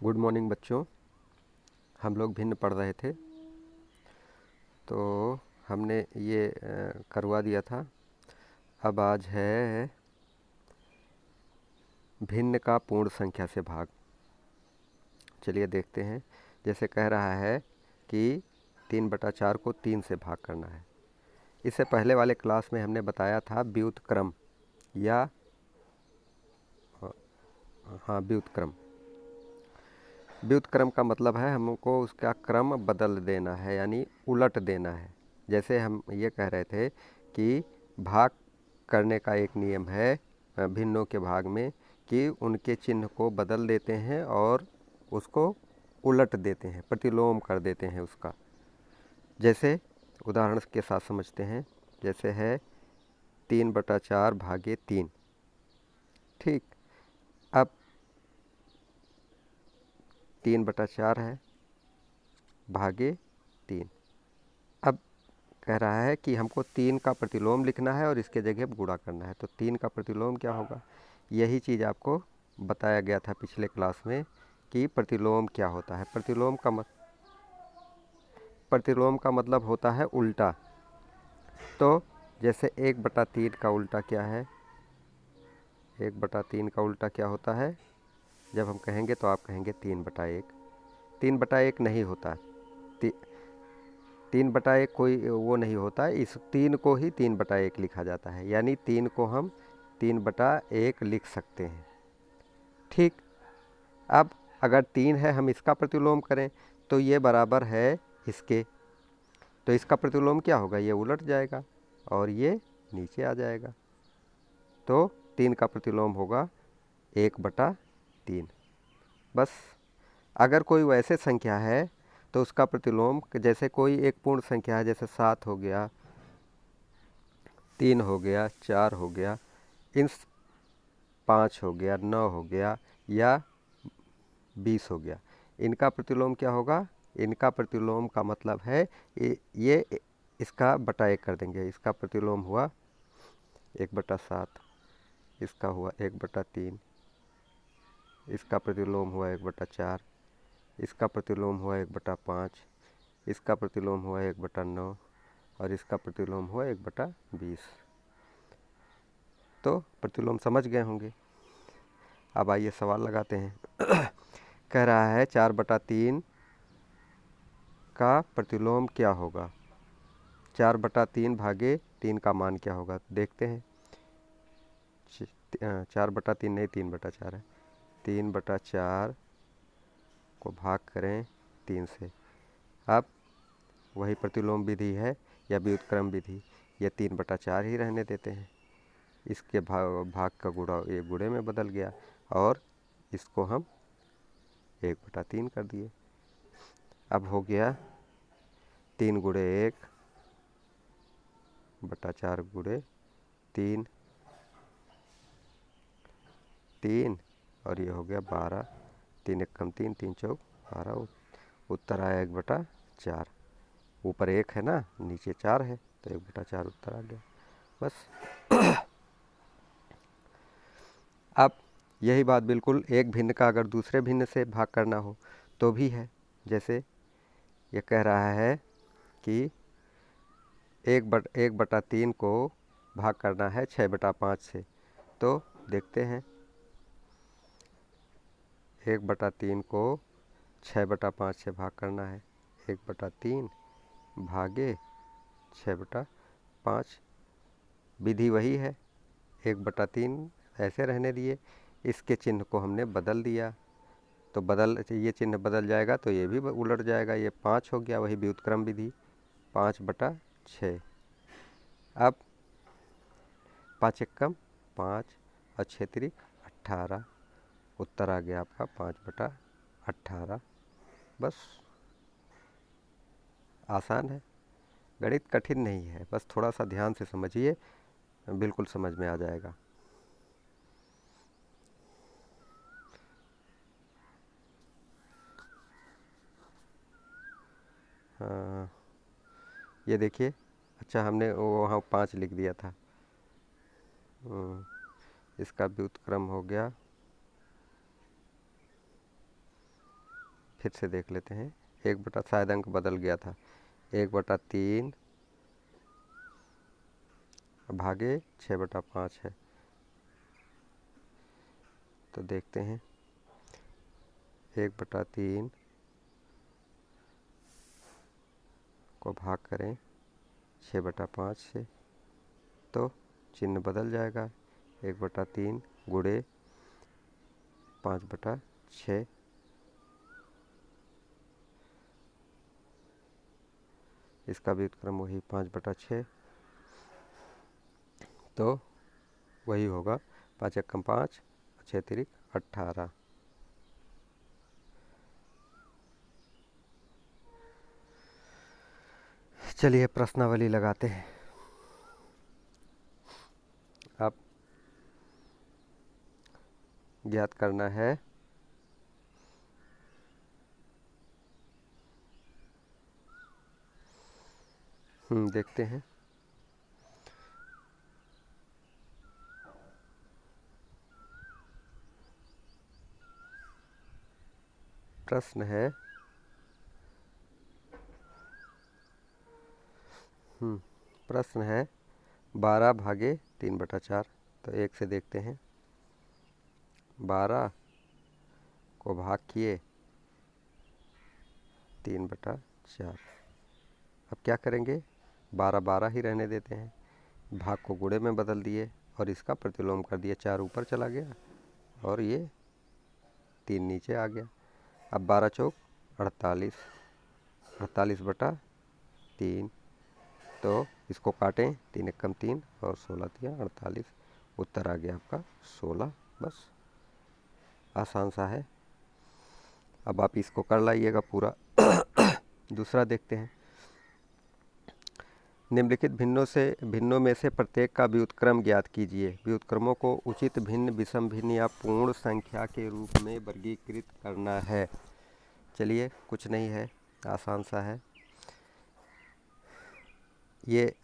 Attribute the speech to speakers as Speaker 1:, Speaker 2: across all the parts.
Speaker 1: Good morning बच्चों। हम लोग भिन्न पढ़ रहे थे तो हमने ये करवा दिया था। अब आज है भिन्न का पूर्ण संख्या से भाग। चलिए देखते हैं। जैसे कह रहा है कि 3/4 को 3 से भाग करना है। इससे पहले वाले क्लास में हमने बताया था व्युत्क्रम या हाँ व्युत्क्रम। व्युत्क्रम का मतलब है हमको उसका क्रम बदल देना है, यानी उलट देना है। जैसे हम ये कह रहे थे कि भाग करने का एक नियम है भिन्नों के भाग में कि उनके चिन्ह को बदल देते हैं और उसको उलट देते हैं, प्रतिलोम कर देते हैं उसका। जैसे उदाहरण के साथ समझते हैं। जैसे है 3/4 भागे 3। ठीक। अब 3/4 है भागे 3। अब कह रहा है कि हमको 3 का प्रतिलोम लिखना है और इसके जगह गुणा करना है। तो 3 का प्रतिलोम क्या होगा? यही चीज़ आपको बताया गया था पिछले क्लास में कि प्रतिलोम क्या होता है। प्रतिलोम का मतलब होता है उल्टा। तो जैसे 1/3 का उल्टा क्या है? 1/3 का उल्टा क्या होता है? जब हम कहेंगे तो आप कहेंगे 3/1। 3/1 नहीं होता। 3/1 कोई वो नहीं होता। इस 3 को ही 3/1 लिखा जाता है, यानी 3 को हम 3/1 लिख सकते हैं। ठीक। अब अगर 3 है, हम इसका प्रतिलोम करें तो ये बराबर है इसके। तो इसका प्रतिलोम क्या होगा? ये उलट जाएगा और ये नीचे आ जाएगा। तो 3 का प्रतिलोम होगा 1/3। बस। अगर कोई वैसे संख्या है तो उसका प्रतिलोम, जैसे कोई एक पूर्ण संख्या है, जैसे 7 हो गया, 3 हो गया, 4 हो गया, इन 5 हो गया, 9 हो गया या 20 हो गया, इनका प्रतिलोम क्या होगा? इनका प्रतिलोम का मतलब है ये इसका बटा 1 कर देंगे। इसका प्रतिलोम हुआ 1/7, इसका हुआ 1/3, इसका प्रतिलोम हुआ 1/4, इसका प्रतिलोम हुआ 1/5, इसका प्रतिलोम हुआ 1/9 और इसका प्रतिलोम हुआ 1/20। तो प्रतिलोम समझ गए होंगे। अब आइए सवाल लगाते हैं। कह रहा है 4/3 का प्रतिलोम क्या होगा? 4/3 भागे 3 का मान क्या होगा? देखते हैं। 4/3 नहीं, 3/4 है। 3/4 को भाग करें 3 से। अब वही प्रतिलोम विधि है या व्युत्क्रम विधि, ये 3/4 ही रहने देते हैं। इसके भाग का गुणा ये गुणे में बदल गया और इसको हम 1/3 कर दिए। अब हो गया 3 गुणे 1/4 गुणे 3, 3 और ये हो गया 12। 3 एकम 3, 3 चौक 12। उत्तर आया 1/4। ऊपर 1 है ना, नीचे 4 है, तो 1/4 उत्तर आ गया। बस। अब यही बात बिल्कुल एक भिन्न का अगर दूसरे भिन्न से भाग करना हो तो भी है। जैसे ये कह रहा है कि 1/3 को भाग करना है 6/5 से। तो देखते हैं। 1/3 को 6/5 से भाग करना है। 1/3 भागे 6/5। विधि वही है। 1/3 ऐसे रहने दिए, इसके चिन्ह को हमने बदल दिया। तो ये चिन्ह बदल जाएगा तो ये भी उलट जाएगा। ये 5 हो गया, वही व्युत्क्रम विधि, 5/6। अब 5 एकम 5 और 6 तिरिक 18। उत्तर आ गया आपका 5/18। बस। आसान है, गणित कठिन नहीं है, बस थोड़ा सा ध्यान से समझिए, बिल्कुल समझ में आ जाएगा। हाँ, ये देखिए। अच्छा, हमने वहाँ 5 लिख दिया था। इसका व्युत्क्रम हो गया फिर से देख लेते हैं। 1 बटा, शायद अंक बदल गया था, 1/3 भागे 6/5 है। तो देखते हैं 1/3 को भाग करें 6/5 से तो चिन्ह बदल जाएगा। 1/3 गुणे 5/6, इसका व्युत्क्रम वही 5/6, तो वही होगा 5 एकम 5, 6 तिरिक 18। चलिए प्रश्नावली लगाते हैं। अब ज्ञात करना है देखते हैं। प्रश्न है प्रश्न है 12 भागे 3/4। तो 1 से देखते हैं। 12 को भाग किए 3/4। अब क्या करेंगे, 12 12 ही रहने देते हैं, भाग को गुणे में बदल दिए और इसका प्रतिलोम कर दिया। 4 ऊपर चला गया और ये 3 नीचे आ गया। अब 12 चौक 48, 48/3। तो इसको काटें, 3 एकम 3 और 16 तिया 48। उत्तर आ गया आपका 16। बस आसान सा है। अब आप इसको कर लाइएगा पूरा। दूसरा देखते हैं। निम्नलिखित भिन्नों में से प्रत्येक का व्युत्क्रम ज्ञात कीजिए। व्युत्क्रमों को उचित भिन्न, विषम भिन्न या पूर्ण संख्या के रूप में वर्गीकृत करना है। चलिए कुछ नहीं है, आसान सा है। ये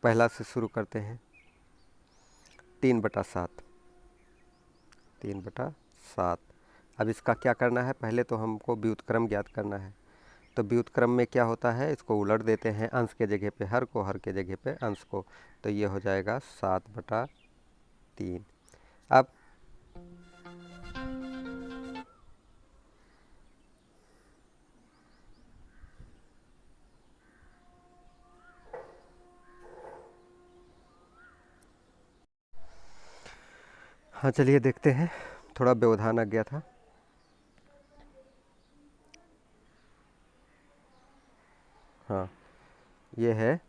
Speaker 1: पहला से शुरू करते हैं। 3/7, 3/7। अब इसका क्या करना है, पहले तो हमको व्युत्क्रम ज्ञात करना है। तो व्युत्क्रम में क्या होता है, इसको उलट देते हैं, अंश के जगह पे हर को, हर के जगह पे अंश को। तो ये हो जाएगा 7/3। अब हाँ चलिए देखते हैं, थोड़ा व्यवधान आ गया था। हाँ ये है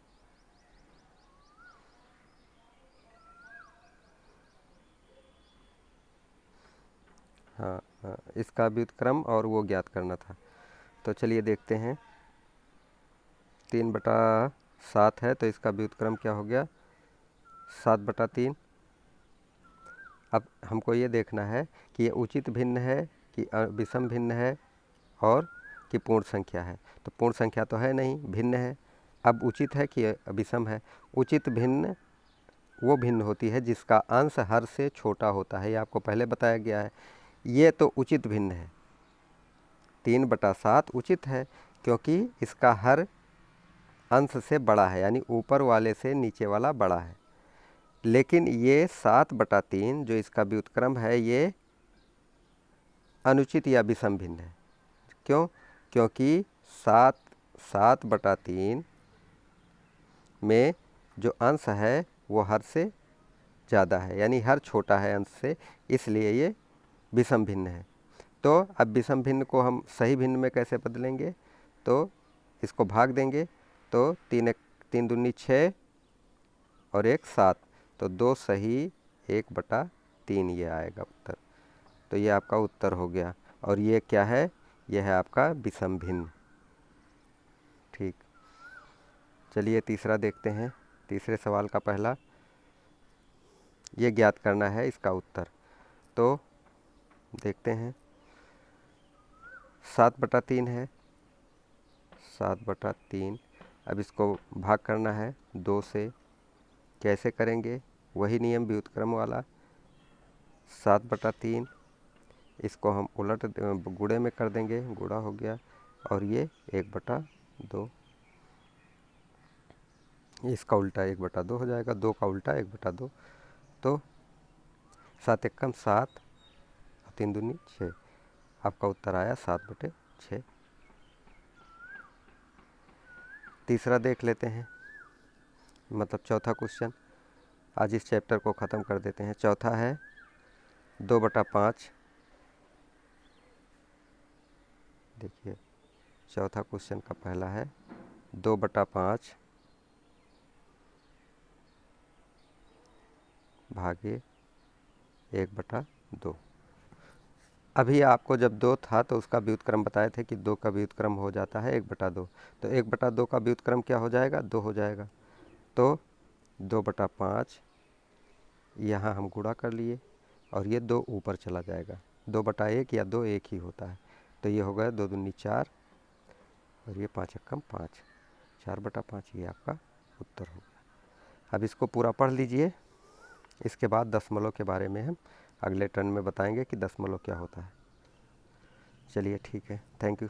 Speaker 1: हाँ, इसका व्युत्क्रम और वो ज्ञात करना था। तो चलिए देखते हैं। 3/7 है तो इसका व्युत्क्रम क्या हो गया, 7/3। अब हमको ये देखना है कि ये उचित भिन्न है कि विषम भिन्न है और कि पूर्ण संख्या है। तो पूर्ण संख्या तो है नहीं, भिन्न है। अब उचित है कि विषम है। उचित भिन्न वो भिन्न होती है जिसका अंश हर से छोटा होता है, ये आपको पहले बताया गया है। ये तो उचित भिन्न है, 3/7 उचित है क्योंकि इसका हर अंश से बड़ा है, यानी ऊपर वाले से नीचे वाला बड़ा है। लेकिन ये 7/3 जो इसका व्युत्क्रम है, ये अनुचित या विषम भिन्न है। क्यों? क्योंकि 7/3 में जो अंश है वो हर से ज़्यादा है, यानी हर छोटा है अंश से, इसलिए ये विषम भिन्न है। तो अब विषम भिन्न को हम सही भिन्न में कैसे बदलेंगे, तो इसको भाग देंगे। तो 3 दूनी 6 और 1 7, तो 2 सही 1/3 ये आएगा उत्तर। तो ये आपका उत्तर हो गया। और ये क्या है, यह है आपका विषम भिन्न। ठीक, चलिए तीसरा देखते हैं। तीसरे सवाल का पहला, ये ज्ञात करना है इसका उत्तर। तो देखते हैं, 7/3 है, 7/3। अब इसको भाग करना है 2 से। कैसे करेंगे, वही नियम व्युत्क्रम वाला। 7/3 इसको हम उलट गुणे में कर देंगे, गुणा हो गया, और ये 1/2, इसका उल्टा 1/2 हो जाएगा, 2 का उल्टा 1/2, तो 7 एकम 7 और 3 दूनी 6। आपका उत्तर आया 7/6। तीसरा देख लेते हैं, मतलब चौथा क्वेश्चन। आज इस चैप्टर को ख़त्म कर देते हैं। चौथा है 2/5। देखिए चौथा क्वेश्चन का पहला है 2/5 भागे 1/2। अभी आपको जब 2 था तो उसका व्युत्क्रम बताए थे कि 2 का व्युत्क्रम हो जाता है 1/2, तो 1/2 का व्युत्क्रम क्या हो जाएगा, 2 हो जाएगा। तो 2/5 यहाँ हम गुणा कर लिए, और ये 2 ऊपर चला जाएगा। 2/1 या 2 एक ही होता है, तो ये हो गया 2 दूनी 4, और ये 5 एकम 5, 4/5, ये आपका उत्तर हो गया। अब इसको पूरा पढ़ लीजिए। इसके बाद दशमलव के बारे में हम अगले टर्न में बताएंगे कि दशमलव क्या होता है। चलिए ठीक है, थैंक यू।